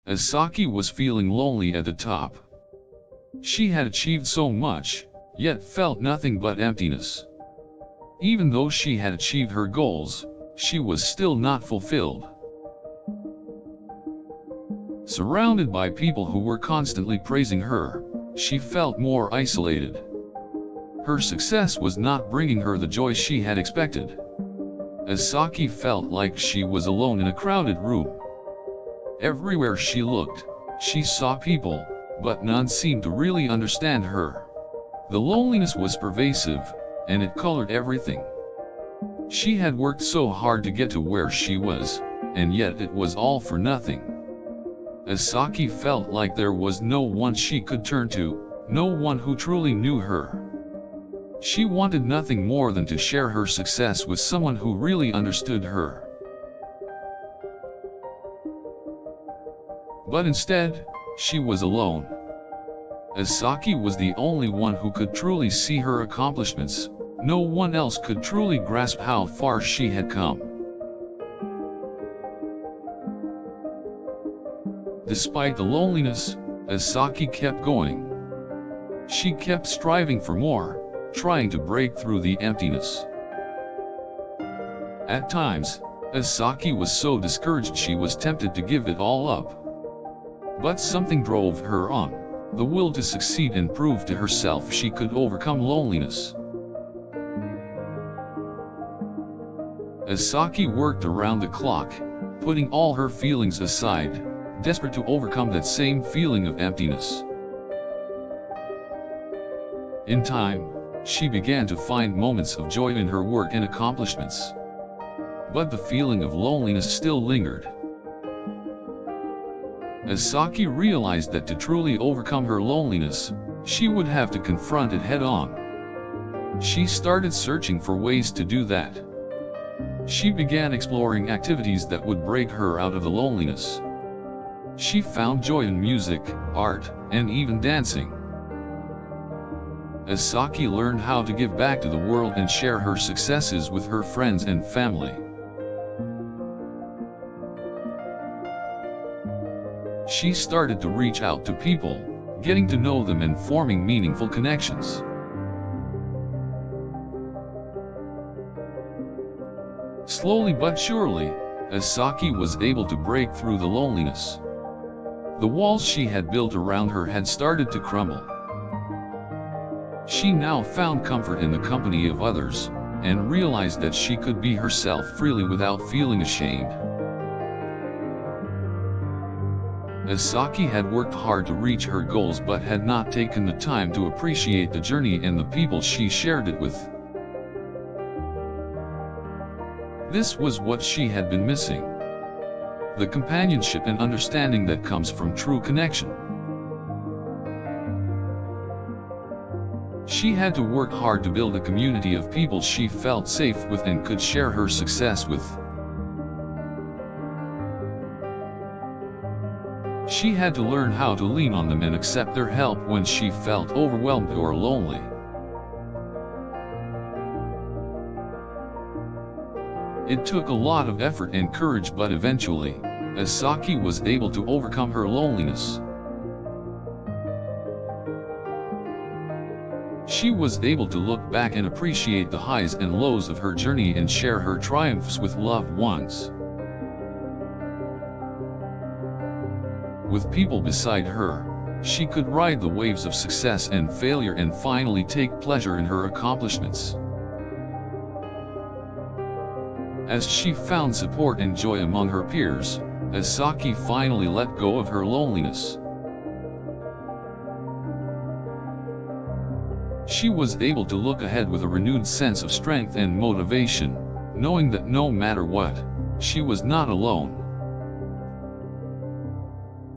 Asake was feeling lonely at the top. She had achieved so much, yet felt nothing but emptiness. Even though she had achieved her goals, she was still not fulfilled. Surrounded by people who were constantly praising her, she felt more isolated. Her success was not bringing her the joy she had expected. Asake felt like she was alone in a crowded room. Everywhere she looked, she saw people, but none seemed to really understand her. The loneliness was pervasive, and it colored everything. She had worked so hard to get to where she was, and yet it was all for nothing. Asake felt like there was no one she could turn to, no one who truly knew her. She wanted nothing more than to share her success with someone who really understood her. But instead, she was alone. Asake was the only one who could truly see her accomplishments. No one else could truly grasp how far she had come. Despite the loneliness, Asake kept going. She kept striving for more, trying to break through the emptiness. At times, Asake was so discouraged she was tempted to give it all up. But something drove her on, the will to succeed and prove to herself she could overcome loneliness. Asake worked around the clock, putting all her feelings aside, desperate to overcome that same feeling of emptiness. In time, she began to find moments of joy in her work and accomplishments. But the feeling of loneliness still lingered. Asake realized that to truly overcome her loneliness, she would have to confront it head-on. She started searching for ways to do that. She began exploring activities that would break her out of the loneliness. She found joy in music, art, and even dancing. Asake learned how to give back to the world and share her successes with her friends and family. She started to reach out to people, getting to know them and forming meaningful connections. Slowly but surely, Asake was able to break through the loneliness. The walls she had built around her had started to crumble. She now found comfort in the company of others, and realized that she could be herself freely without feeling ashamed. Asake had worked hard to reach her goals but had not taken the time to appreciate the journey and the people she shared it with. This was what she had been missing. The companionship and understanding that comes from true connection. She had to work hard to build a community of people she felt safe with and could share her success with. She had to learn how to lean on them and accept their help when she felt overwhelmed or lonely. It took a lot of effort and courage, but eventually, Asake was able to overcome her loneliness. She was able to look back and appreciate the highs and lows of her journey and share her triumphs with loved ones. With people beside her, she could ride the waves of success and failure and finally take pleasure in her accomplishments. As she found support and joy among her peers, Asake finally let go of her loneliness. She was able to look ahead with a renewed sense of strength and motivation, knowing that no matter what, she was not alone.